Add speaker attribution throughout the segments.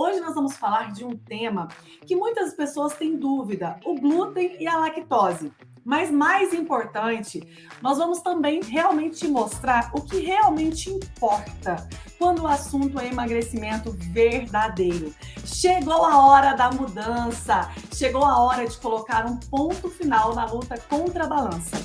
Speaker 1: Hoje nós vamos falar de um tema que muitas pessoas têm dúvida: o glúten e a lactose. Mas mais importante, nós vamos também realmente mostrar o que realmente importa quando o assunto é emagrecimento verdadeiro. Chegou a hora da mudança, chegou a hora de colocar um ponto final na luta contra a balança.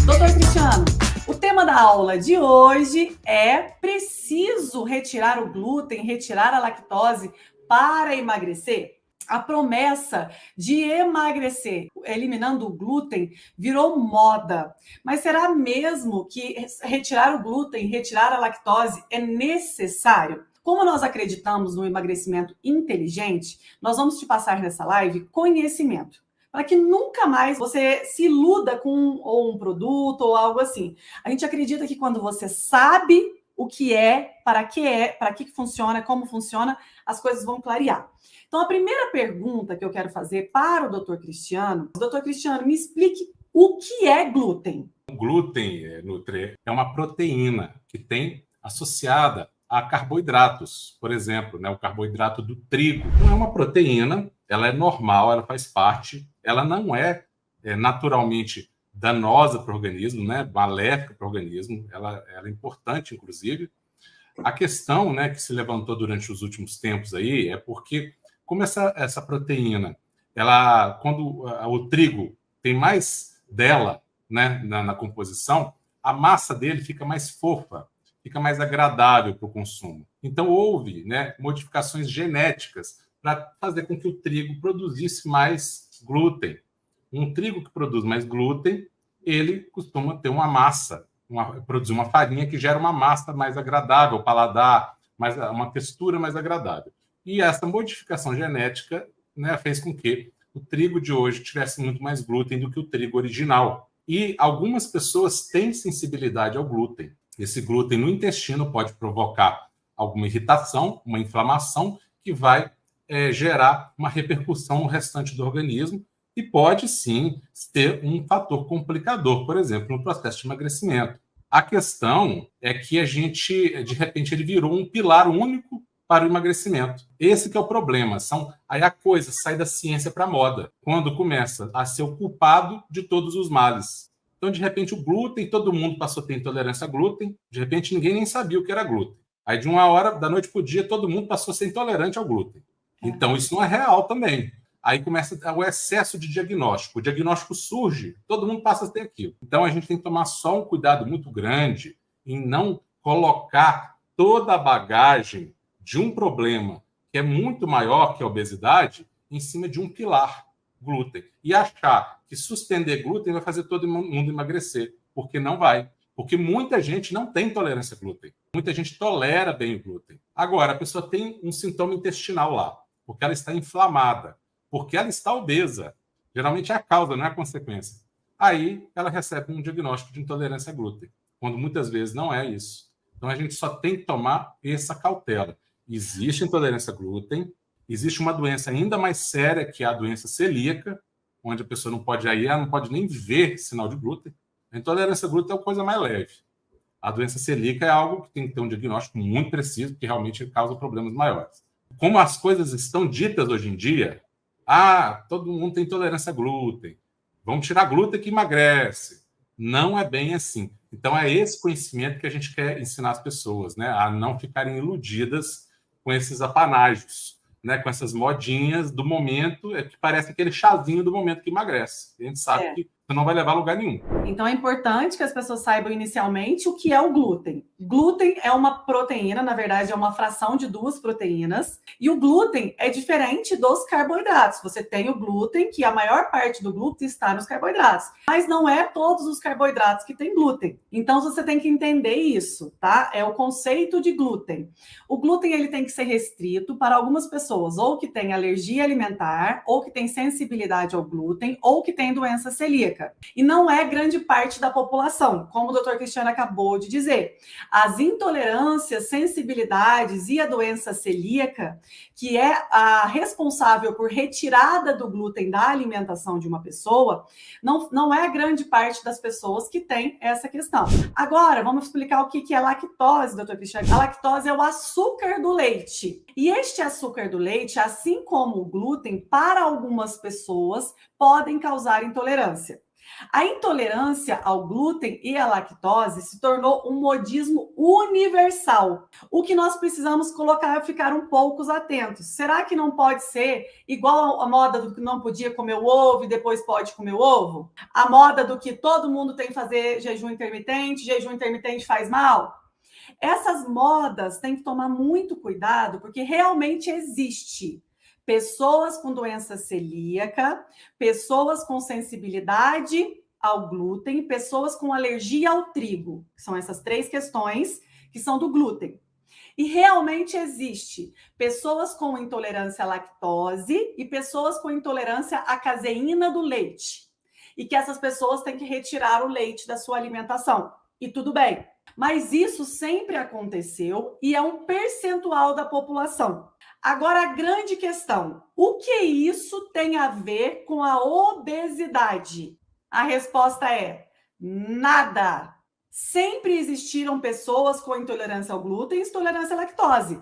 Speaker 1: Doutor Cristiano, o tema da aula de hoje é: preciso retirar o glúten, retirar a lactose para emagrecer? A promessa de emagrecer eliminando o glúten virou moda. Mas será mesmo que retirar o glúten, retirar a lactose é necessário? Como nós acreditamos no emagrecimento inteligente, nós vamos te passar nessa live conhecimento, para que nunca mais você se iluda com um produto ou algo assim. A gente acredita que quando você sabe o que é, para que funciona, como funciona, as coisas vão clarear. Então, a primeira pergunta que eu quero fazer para o Dr. Cristiano: Dr. Cristiano, me explique o que é glúten.
Speaker 2: O glúten, Nutri, é uma proteína que tem associada a carboidratos. Por exemplo, o carboidrato do trigo. Não é uma proteína, ela é normal, ela faz parte, ela não é naturalmente danosa para o organismo, maléfica para o organismo, ela é importante, inclusive. A questão que se levantou durante os últimos tempos aí é porque, como essa proteína, quando o trigo tem mais dela na composição, a massa dele fica mais fofa, fica mais agradável para o consumo. Então, houve modificações genéticas para fazer com que o trigo produzisse mais glúten. Um trigo que produz mais glúten, ele costuma ter uma massa, produzir uma farinha que gera uma massa mais agradável ao paladar, uma textura mais agradável. E essa modificação genética fez com que o trigo de hoje tivesse muito mais glúten do que o trigo original. E algumas pessoas têm sensibilidade ao glúten. Esse glúten no intestino pode provocar alguma irritação, uma inflamação, que vai gerar uma repercussão no restante do organismo e pode, sim, ter um fator complicador, por exemplo, no processo de emagrecimento. A questão é que a gente, de repente, ele virou um pilar único para o emagrecimento. Esse que é o problema. Aí a coisa sai da ciência para a moda, quando começa a ser o culpado de todos os males. Então, de repente, o glúten, todo mundo passou a ter intolerância a glúten, de repente ninguém nem sabia o que era glúten. Aí, de uma hora, da noite para o dia, todo mundo passou a ser intolerante ao glúten. Então, isso não é real também. Aí começa o excesso de diagnóstico. O diagnóstico surge, todo mundo passa a ter aquilo. Então, a gente tem que tomar só um cuidado muito grande em não colocar toda a bagagem de um problema que é muito maior que a obesidade em cima de um pilar, glúten. E achar que suspender glúten vai fazer todo mundo emagrecer, porque não vai. Porque muita gente não tem intolerância a glúten. Muita gente tolera bem o glúten. Agora, a pessoa tem um sintoma intestinal lá, porque ela está inflamada, porque ela está obesa. Geralmente é a causa, não é a consequência. Aí ela recebe um diagnóstico de intolerância a glúten, quando muitas vezes não é isso. Então a gente só tem que tomar essa cautela. Existe intolerância a glúten, existe uma doença ainda mais séria, que é a doença celíaca, onde a pessoa não pode ela não pode nem ver sinal de glúten. A intolerância a glúten é uma coisa mais leve. A doença celíaca é algo que tem que ter um diagnóstico muito preciso, porque realmente causa problemas maiores. Como as coisas estão ditas hoje em dia, todo mundo tem intolerância a glúten, vamos tirar glúten que emagrece. Não é bem assim. Então, é esse conhecimento que a gente quer ensinar as pessoas, a não ficarem iludidas com esses apanágios, com essas modinhas do momento, que parece aquele chazinho do momento que emagrece. A gente sabe que você não vai levar a lugar nenhum.
Speaker 1: Então, é importante que as pessoas saibam inicialmente o que é o glúten. Glúten é uma proteína, na verdade, é uma fração de duas proteínas. E o glúten é diferente dos carboidratos. Você tem o glúten, que a maior parte do glúten está nos carboidratos. Mas não é todos os carboidratos que têm glúten. Então, você tem que entender isso, tá? É o conceito de glúten. O glúten, ele tem que ser restrito para algumas pessoas, ou que têm alergia alimentar, ou que têm sensibilidade ao glúten, ou que têm doença celíaca. celíaca. E não é grande parte da população, como o doutor Cristiano acabou de dizer. As intolerâncias, sensibilidades e a doença celíaca, que é a responsável por retirada do glúten da alimentação de uma pessoa, não é grande parte das pessoas que tem essa questão. Agora, vamos explicar o que é lactose, doutor Cristiano. A lactose é o açúcar do leite. E este açúcar do leite, assim como o glúten, para algumas pessoas, podem causar intolerância. A intolerância ao glúten e à lactose se tornou um modismo universal. O que nós precisamos colocar é ficar um pouco atentos. Será que não pode ser igual a moda do que não podia comer o ovo e depois pode comer o ovo? A moda do que todo mundo tem que fazer jejum intermitente faz mal? Essas modas têm que tomar muito cuidado, porque realmente existe pessoas com doença celíaca, pessoas com sensibilidade ao glúten, pessoas com alergia ao trigo. São essas 3 questões que são do glúten. E realmente existe pessoas com intolerância à lactose e pessoas com intolerância à caseína do leite. E que essas pessoas têm que retirar o leite da sua alimentação. E tudo bem. Mas isso sempre aconteceu e é um percentual da população. Agora, a grande questão: o que isso tem a ver com a obesidade? A resposta é nada. Sempre existiram pessoas com intolerância ao glúten e intolerância à lactose.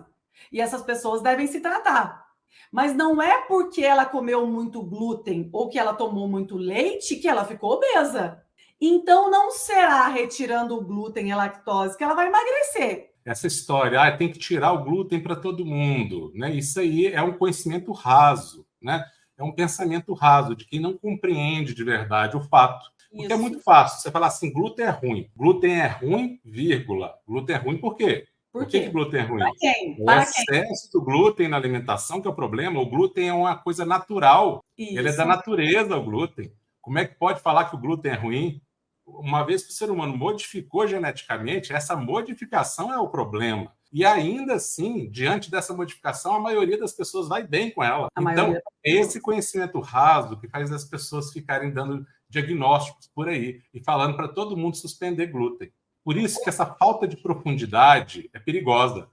Speaker 1: E essas pessoas devem se tratar. Mas não é porque ela comeu muito glúten ou que ela tomou muito leite que ela ficou obesa. Então, não será retirando o glúten e a lactose que ela vai emagrecer.
Speaker 2: Essa história, tem que tirar o glúten para todo mundo, né? Isso aí é um conhecimento raso, né? É um pensamento raso de quem não compreende de verdade o fato. Porque é muito fácil você falar assim, glúten é ruim. Glúten é ruim, vírgula. Glúten é ruim por quê? Por que glúten é ruim?
Speaker 1: Para quem?
Speaker 2: O excesso do glúten na alimentação que é o problema. O glúten é uma coisa natural. Isso. Ele é da natureza, o glúten. Como é que pode falar que o glúten é ruim? Uma vez que o ser humano modificou geneticamente, essa modificação é o problema. E ainda assim, diante dessa modificação, a maioria das pessoas vai bem com ela. Então, esse conhecimento raso que faz as pessoas ficarem dando diagnósticos por aí e falando para todo mundo suspender glúten. Por isso que essa falta de profundidade é perigosa.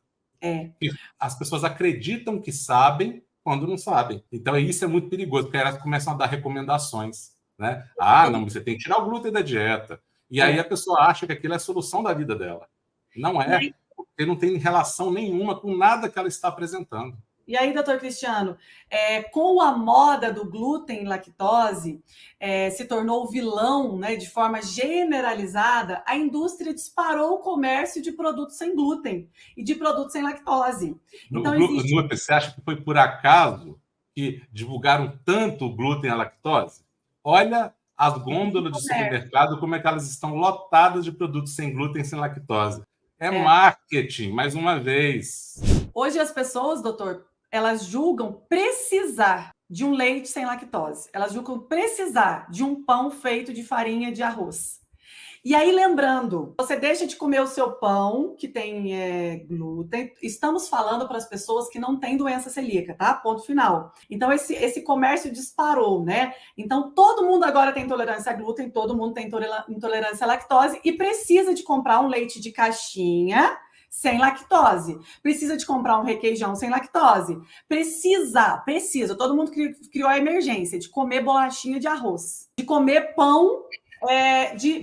Speaker 2: As pessoas acreditam que sabem quando não sabem. Então, isso é muito perigoso, porque elas começam a dar recomendações. Né? Não, você tem que tirar o glúten da dieta. E aí a pessoa acha que aquilo é a solução da vida dela. Não é, porque não tem relação nenhuma com nada que ela está apresentando.
Speaker 1: E aí, doutor Cristiano, com a moda do glúten e lactose, se tornou vilão, né, de forma generalizada, a indústria disparou o comércio de produtos sem glúten e de produtos sem lactose.
Speaker 2: Então, você acha que foi por acaso que divulgaram tanto o glúten e a lactose? Olha as gôndolas de supermercado, como é que elas estão lotadas de produtos sem glúten, sem lactose. É marketing, mais uma vez.
Speaker 1: Hoje as pessoas, doutor, elas julgam precisar de um leite sem lactose. Elas julgam precisar de um pão feito de farinha de arroz. E aí, lembrando, você deixa de comer o seu pão, que tem glúten. Estamos falando para as pessoas que não têm doença celíaca, tá? Ponto final. Então, esse comércio disparou, né? Então, todo mundo agora tem intolerância a glúten, todo mundo tem intolerância à lactose e precisa de comprar um leite de caixinha sem lactose. Precisa de comprar um requeijão sem lactose. Precisa. Todo mundo criou a emergência de comer bolachinha de arroz, de comer pão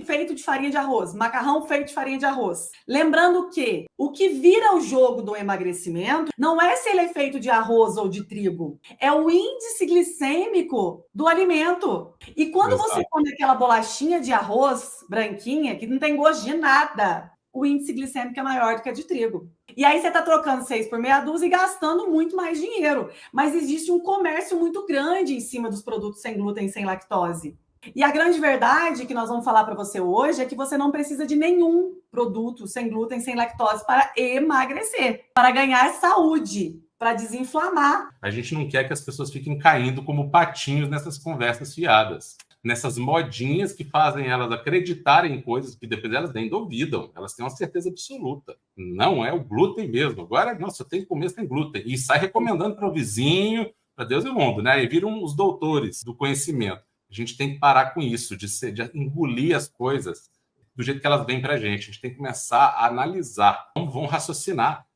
Speaker 1: feito de farinha de arroz, macarrão feito de farinha de arroz. Lembrando que o que vira o jogo do emagrecimento não é se ele é feito de arroz ou de trigo, é o índice glicêmico do alimento. E quando você come aquela bolachinha de arroz branquinha, que não tem gosto de nada, o índice glicêmico é maior do que a de trigo. E aí você está trocando 6 por meia dúzia e gastando muito mais dinheiro. Mas existe um comércio muito grande em cima dos produtos sem glúten e sem lactose. E a grande verdade que nós vamos falar para você hoje é que você não precisa de nenhum produto sem glúten, sem lactose para emagrecer, para ganhar saúde, para desinflamar.
Speaker 2: A gente não quer que as pessoas fiquem caindo como patinhos nessas conversas fiadas, nessas modinhas que fazem elas acreditarem em coisas que depois elas nem duvidam, elas têm uma certeza absoluta. Não é o glúten mesmo. Agora, nossa, eu tenho que comer sem glúten. E sai recomendando para o vizinho, para Deus e o mundo, né? E viram os doutores do conhecimento. A gente tem que parar com isso, de engolir as coisas do jeito que elas vêm para a gente. A gente tem que começar a analisar. Vamos raciocinar.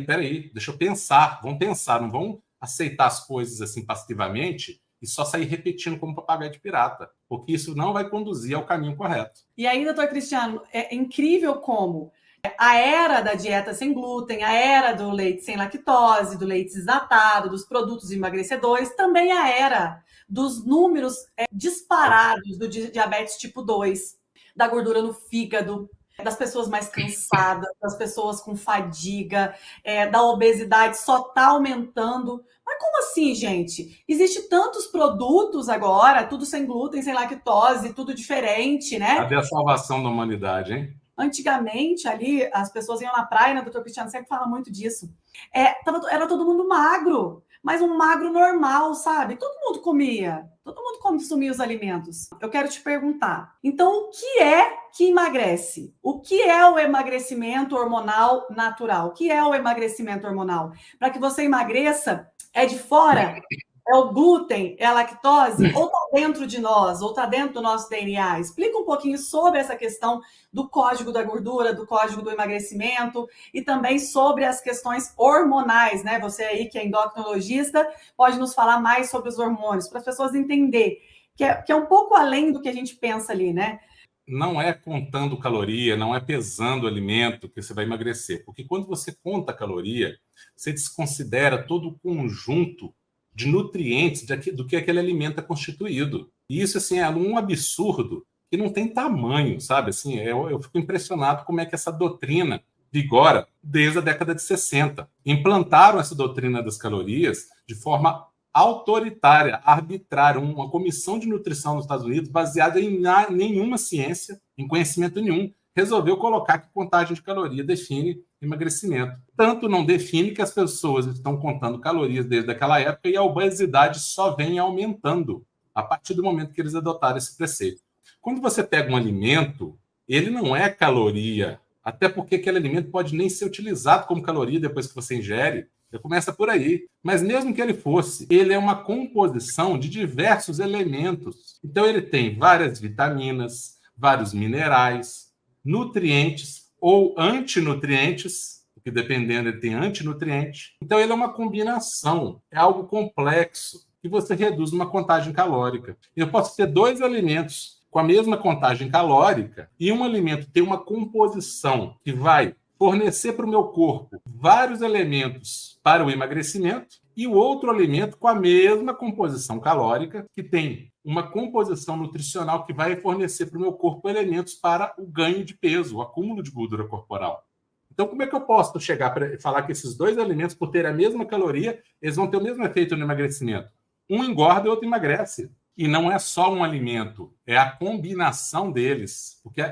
Speaker 2: Peraí, deixa eu pensar. Vamos pensar, não vão aceitar as coisas assim passivamente e só sair repetindo como papagaio de pirata, porque isso não vai conduzir ao caminho correto.
Speaker 1: E aí, doutor Cristiano, é incrível como a era da dieta sem glúten, a era do leite sem lactose, do leite desnatado, dos produtos emagrecedores, também a era dos números disparados do diabetes tipo 2, da gordura no fígado, das pessoas mais cansadas, das pessoas com fadiga, da obesidade só está aumentando. Mas como assim, gente? Existem tantos produtos agora, tudo sem glúten, sem lactose, tudo diferente, né?
Speaker 2: Cadê a salvação da humanidade, hein?
Speaker 1: Antigamente, ali, as pessoas iam na praia, né? O doutor Cristiano sempre fala muito disso. Era todo mundo magro, mas um magro normal, sabe? Todo mundo comia, todo mundo consumia os alimentos. Eu quero te perguntar, então, o que é que emagrece? O que é o emagrecimento hormonal natural? O que é o emagrecimento hormonal? Para que você emagreça, é de fora? É o glúten? É a lactose? Ou está dentro de nós? Ou está dentro do nosso DNA? Explica um pouquinho sobre essa questão do código da gordura, do código do emagrecimento e também sobre as questões hormonais, né? Você aí que é endocrinologista pode nos falar mais sobre os hormônios, para as pessoas entenderem que é um pouco além do que a gente pensa ali, né?
Speaker 2: Não é contando caloria, não é pesando o alimento que você vai emagrecer, porque quando você conta caloria, você desconsidera todo o conjunto de nutrientes do que aquele alimento é constituído. E isso, assim, é um absurdo que não tem tamanho, sabe? Assim, eu fico impressionado como é que essa doutrina vigora desde a década de 60. Implantaram essa doutrina das calorias de forma autoritária, arbitrária, uma comissão de nutrição nos Estados Unidos, baseada em nenhuma ciência, em conhecimento nenhum, resolveu colocar que contagem de caloria define emagrecimento. Tanto não define que as pessoas estão contando calorias desde aquela época e a obesidade só vem aumentando a partir do momento que eles adotaram esse preceito. Quando você pega um alimento, ele não é caloria, até porque aquele alimento pode nem ser utilizado como caloria depois que você ingere. Já começa por aí. Mas mesmo que ele fosse, ele é uma composição de diversos elementos. Então ele tem várias vitaminas, vários minerais, nutrientes ou antinutrientes, porque dependendo ele tem antinutriente. Então ele é uma combinação, é algo complexo que você reduz numa contagem calórica. Eu posso ter dois alimentos com a mesma contagem calórica e um alimento tem uma composição que vai fornecer para o meu corpo vários elementos para o emagrecimento e o outro alimento com a mesma composição calórica, que tem uma composição nutricional que vai fornecer para o meu corpo elementos para o ganho de peso, o acúmulo de gordura corporal. Então, como é que eu posso chegar para falar que esses dois alimentos, por ter a mesma caloria, eles vão ter o mesmo efeito no emagrecimento? Um engorda e o outro emagrece. E não é só um alimento, é a combinação deles. Porque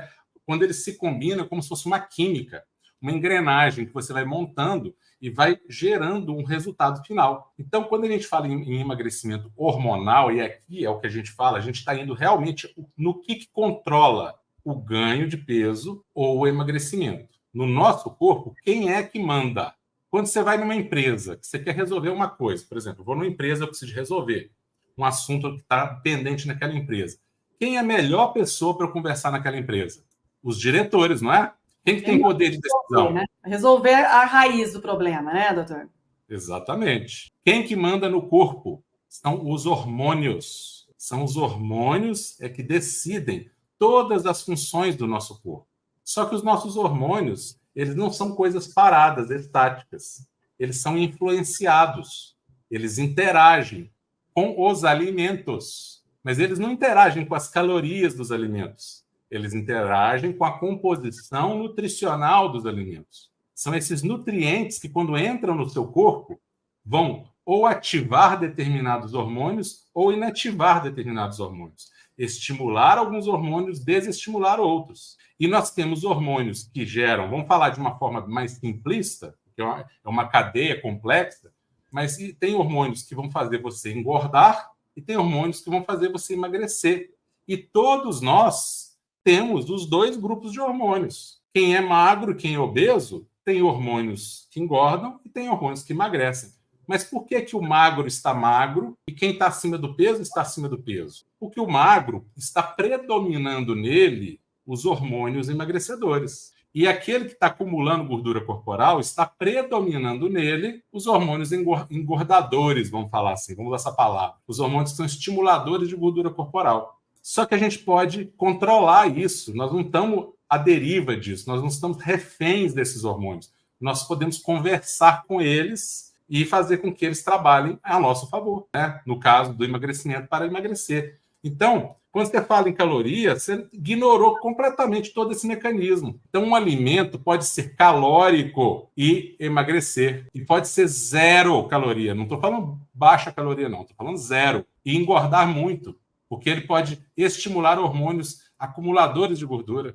Speaker 2: quando eles se combinam, é como se fosse uma química, uma engrenagem que você vai montando e vai gerando um resultado final. Então, quando a gente fala em emagrecimento hormonal, e aqui é o que a gente fala, a gente está indo realmente no que controla o ganho de peso ou o emagrecimento. No nosso corpo, quem é que manda? Quando você vai numa empresa, que você quer resolver uma coisa, por exemplo, eu vou numa empresa, eu preciso resolver um assunto que está pendente naquela empresa. Quem é a melhor pessoa para conversar naquela empresa? Os diretores, não é? Quem que tem poder de decisão?
Speaker 1: Né? Resolver a raiz do problema, né, doutor?
Speaker 2: Exatamente. Quem que manda no corpo? São os hormônios. São os hormônios que decidem todas as funções do nosso corpo. Só que os nossos hormônios, eles não são coisas paradas, estáticas. Eles são influenciados. Eles interagem com os alimentos. Mas eles não interagem com as calorias dos alimentos. Eles interagem com a composição nutricional dos alimentos. São esses nutrientes que, quando entram no seu corpo, vão ou ativar determinados hormônios ou inativar determinados hormônios. Estimular alguns hormônios, desestimular outros. E nós temos hormônios que geram, vamos falar de uma forma mais simplista, que é uma cadeia complexa, mas tem hormônios que vão fazer você engordar e tem hormônios que vão fazer você emagrecer. E todos nós temos os dois grupos de hormônios. Quem é magro, quem é obeso, tem hormônios que engordam e tem hormônios que emagrecem. Mas por que que o magro está magro e quem está acima do peso está acima do peso? Porque o magro está predominando nele os hormônios emagrecedores. E aquele que está acumulando gordura corporal está predominando nele os hormônios engordadores, vamos falar assim, vamos usar essa palavra. Os hormônios que são estimuladores de gordura corporal. Só que a gente pode controlar isso, nós não estamos à deriva disso, nós não estamos reféns desses hormônios. Nós podemos conversar com eles e fazer com que eles trabalhem a nosso favor, né? No caso do emagrecimento, para emagrecer. Então, quando você fala em caloria, você ignorou completamente todo esse mecanismo. Então, um alimento pode ser calórico e emagrecer. E pode ser zero caloria. Não estou falando baixa caloria, não. Estou falando zero. E engordar muito. Porque ele pode estimular hormônios acumuladores de gordura.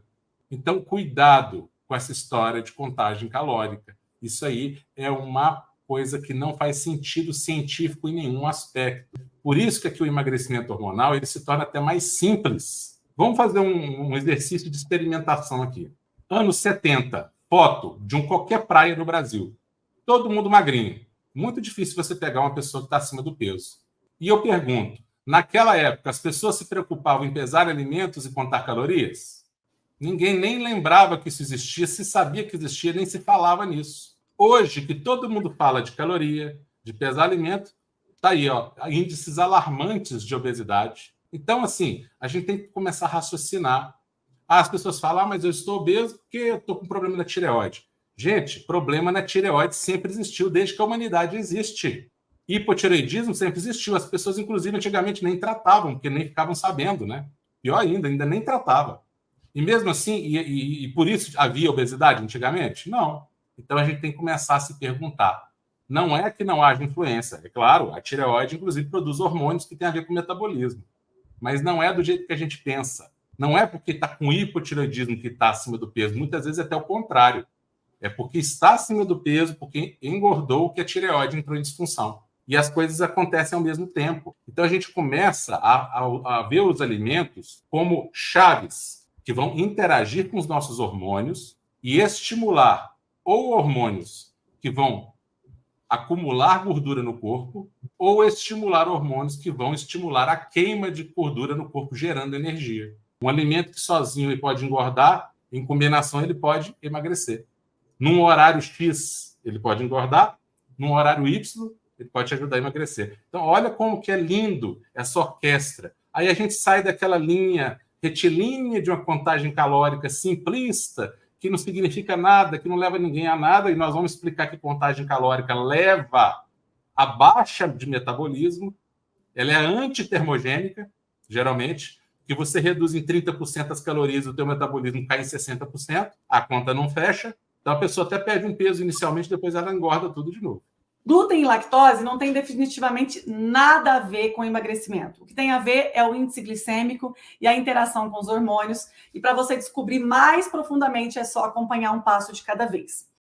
Speaker 2: Então, cuidado com essa história de contagem calórica. Isso aí é uma coisa que não faz sentido científico em nenhum aspecto. Por isso que aqui o emagrecimento hormonal ele se torna até mais simples. Vamos fazer um exercício de experimentação aqui. Anos 70, foto de qualquer praia no Brasil. Todo mundo magrinho. Muito difícil você pegar uma pessoa que está acima do peso. E eu pergunto, naquela época as pessoas se preocupavam em pesar alimentos e contar calorias? Ninguém nem lembrava que isso existia, se sabia que existia, nem se falava nisso. Hoje, que todo mundo fala de caloria, de pesar alimento, tá aí, ó, índices alarmantes de obesidade. Então, assim, a gente tem que começar a raciocinar. As pessoas falam, mas eu estou obeso porque eu estou com problema na tireoide. Gente, problema na tireoide sempre existiu, desde que a humanidade existe. Hipotireoidismo sempre existiu. As pessoas, inclusive, antigamente nem tratavam, porque nem ficavam sabendo, né? Pior ainda nem tratava. E mesmo assim, e por isso havia obesidade antigamente? Não. Então a gente tem que começar a se perguntar. Não é que não haja influência. É claro, a tireoide, inclusive, produz hormônios que têm a ver com o metabolismo. Mas não é do jeito que a gente pensa. Não é porque está com hipotireoidismo que está acima do peso. Muitas vezes é até o contrário. É porque está acima do peso, porque engordou, que a tireoide entrou em disfunção. E as coisas acontecem ao mesmo tempo. Então a gente começa a ver os alimentos como chaves que vão interagir com os nossos hormônios e estimular ou hormônios que vão acumular gordura no corpo ou estimular hormônios que vão estimular a queima de gordura no corpo, gerando energia. Um alimento que sozinho ele pode engordar, em combinação ele pode emagrecer. Num horário X, ele pode engordar, num horário Y, ele pode te ajudar a emagrecer. Então, olha como que é lindo essa orquestra. Aí a gente sai daquela linha retilínea de uma contagem calórica simplista, que não significa nada, que não leva ninguém a nada, e nós vamos explicar que contagem calórica leva a baixa de metabolismo, ela é antitermogênica, geralmente, que você reduz em 30% as calorias, o teu metabolismo cai em 60%, a conta não fecha, então a pessoa até perde um peso inicialmente, depois ela engorda tudo de novo.
Speaker 1: Glúten e lactose não tem definitivamente nada a ver com emagrecimento. O que tem a ver é o índice glicêmico e a interação com os hormônios. E para você descobrir mais profundamente, é só acompanhar um passo de cada vez.